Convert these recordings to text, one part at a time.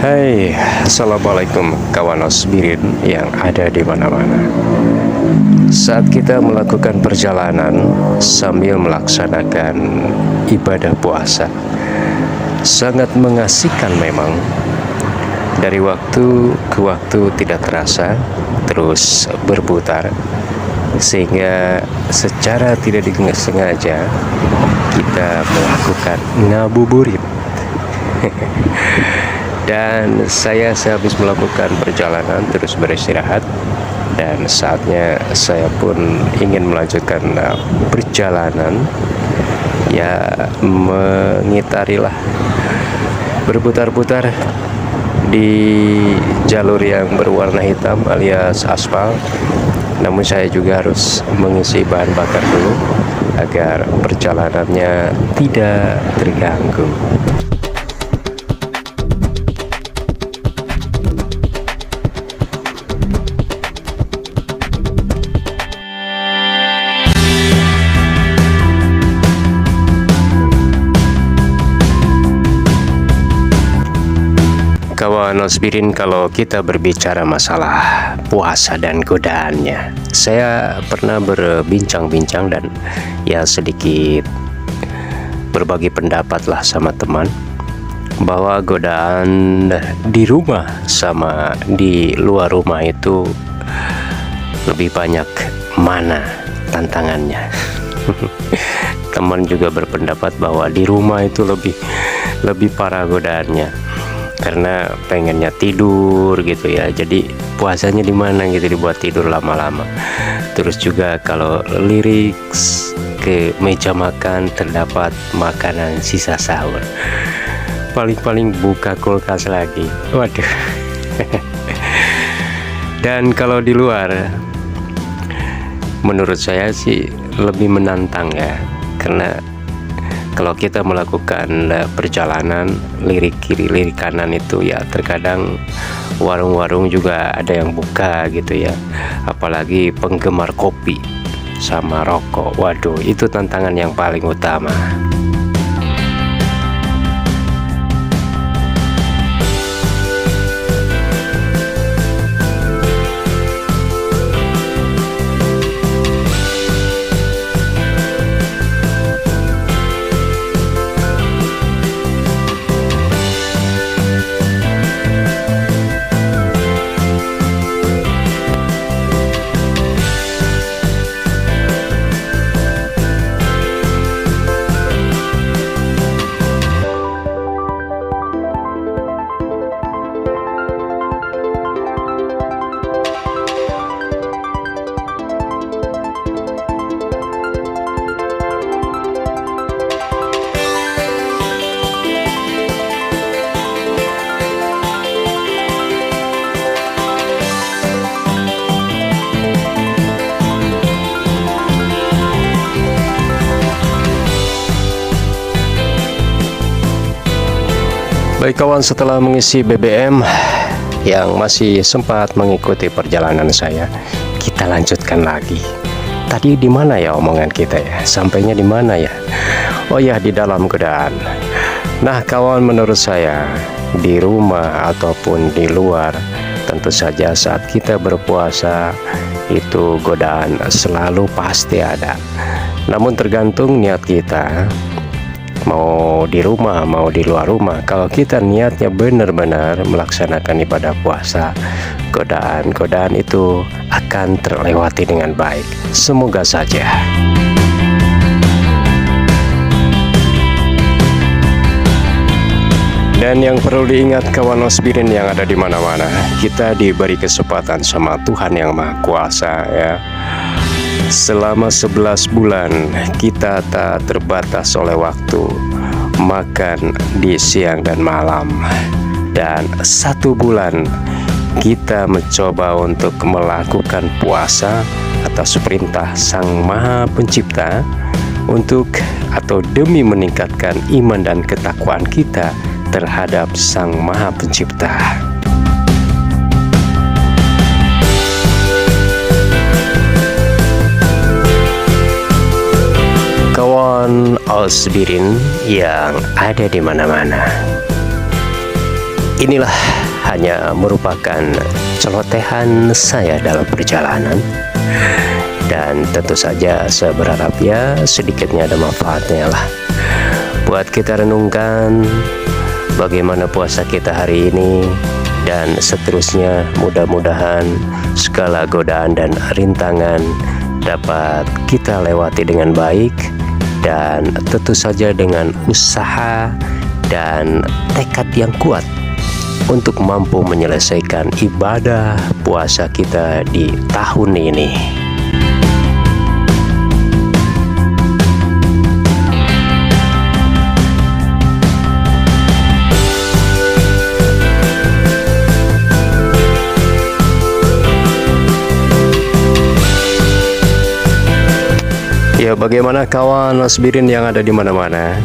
Hai, assalamualaikum kawan Osbirin yang ada di mana-mana. Saat kita melakukan perjalanan sambil melaksanakan ibadah puasa, sangat mengasihkan memang. Dari waktu ke waktu tidak terasa, terus berputar, sehingga secara tidak disengaja kita melakukan ngabuburit. Dan saya sehabis melakukan perjalanan terus beristirahat, dan saatnya saya pun ingin melanjutkan perjalanan, ya mengitarilah, berputar-putar di jalur yang berwarna hitam alias aspal. Namun saya juga harus mengisi bahan bakar dulu agar perjalanannya tidak terganggu. Kawan Osbirin, kalau kita berbicara masalah puasa dan godaannya, saya pernah berbincang-bincang dan ya sedikit berbagi pendapat lah sama teman, bahwa godaan di rumah sama di luar rumah itu lebih banyak mana tantangannya. Teman juga berpendapat bahwa di rumah itu lebih parah godaannya, karena pengennya tidur gitu ya, jadi puasanya di mana gitu, dibuat tidur lama-lama. Terus juga kalau lirik ke meja makan terdapat makanan sisa sahur, paling-paling buka kulkas lagi, waduh. Dan kalau di luar, menurut saya sih lebih menantang ya, karena kalau kita melakukan perjalanan lirik kiri lirik kanan itu ya, terkadang warung-warung juga ada yang buka gitu ya, apalagi penggemar kopi sama rokok, waduh itu tantangan yang paling utama. Baik kawan, setelah mengisi BBM yang masih sempat mengikuti perjalanan saya, kita lanjutkan lagi. Tadi di mana ya omongan kita ya? Sampainya di mana ya? Oh ya, di dalam godaan. Nah kawan, menurut saya di rumah ataupun di luar, tentu saja saat kita berpuasa itu godaan selalu pasti ada. Namun tergantung niat kita, mau di rumah mau di luar rumah. Kalau kita niatnya benar-benar melaksanakan ibadah puasa, godaan-godaan itu akan terlewati dengan baik, semoga saja. Dan yang perlu diingat kawan Osbirin yang ada di mana-mana, kita diberi kesempatan sama Tuhan yang Maha Kuasa ya. Selama 11 bulan kita tak terbatas oleh waktu, makan di siang dan malam. Dan 1 bulan kita mencoba untuk melakukan puasa atas perintah Sang Maha Pencipta, untuk atau demi meningkatkan iman dan ketakwaan kita terhadap Sang Maha Pencipta. Kawan Osbirin yang ada di mana-mana, inilah hanya merupakan celotehan saya dalam perjalanan, dan tentu saja saya berharap ya sedikitnya ada manfaatnya lah buat kita renungkan bagaimana puasa kita hari ini, dan seterusnya mudah-mudahan segala godaan dan rintangan dapat kita lewati dengan baik, dan tentu saja dengan usaha dan tekad yang kuat untuk mampu menyelesaikan ibadah puasa kita di tahun ini. Ya, bagaimana kawan Osbirin yang ada di mana-mana?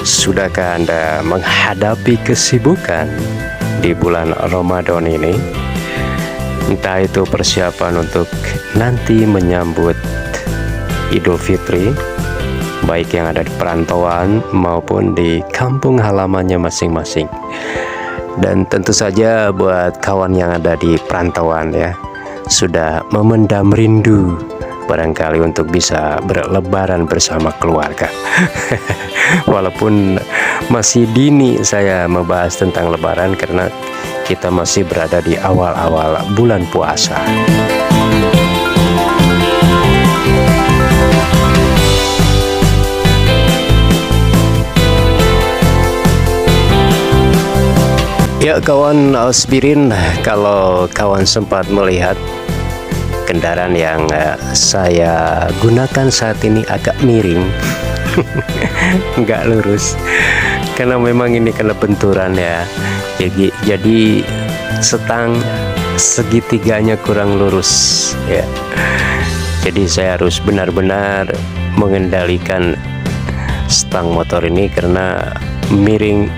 Sudahkah Anda menghadapi kesibukan di bulan Ramadan ini? Entah itu persiapan untuk nanti menyambut Idul Fitri, baik yang ada di perantauan maupun di kampung halamannya masing-masing. Dan tentu saja buat kawan yang ada di perantauan ya, sudah memendam rindu barangkali untuk bisa berlebaran bersama keluarga. Walaupun masih dini saya membahas tentang lebaran karena kita masih berada di awal-awal bulan puasa. Ya kawan Osbirin, kalau kawan sempat melihat kendaraan yang saya gunakan saat ini agak miring, nggak lurus, karena memang ini kena benturan ya. Jadi setang segitiganya kurang lurus ya. Jadi saya harus benar-benar mengendalikan stang motor ini karena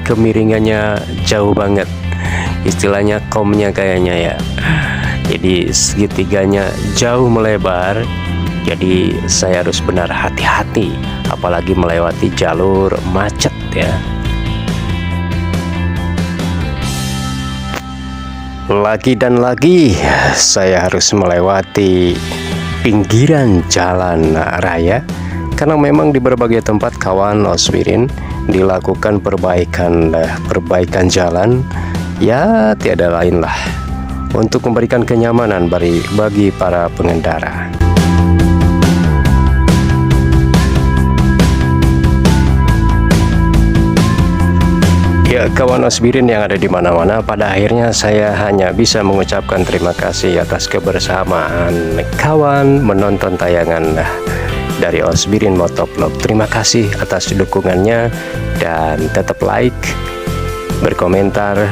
kemiringannya jauh banget, istilahnya komnya kayaknya ya. Jadi segitiganya jauh melebar, jadi saya harus benar hati-hati apalagi melewati jalur macet ya. Lagi dan lagi saya harus melewati pinggiran jalan raya karena memang di berbagai tempat kawan Oswirin dilakukan perbaikan jalan ya, tiada lain lah untuk memberikan kenyamanan bagi para pengendara. Ya kawan Osbirin yang ada di mana-mana, pada akhirnya saya hanya bisa mengucapkan terima kasih atas kebersamaan kawan menonton tayangan dari Osbirin Motovlog. Terima kasih atas dukungannya, dan tetap like, berkomentar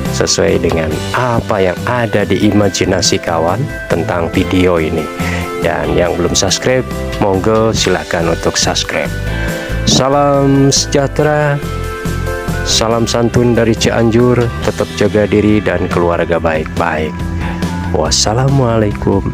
sesuai dengan apa yang ada di imajinasi kawan tentang video ini. Dan yang belum subscribe, monggo silakan untuk subscribe. Salam sejahtera, salam santun dari Cianjur, tetap jaga diri dan keluarga baik-baik. Wassalamualaikum.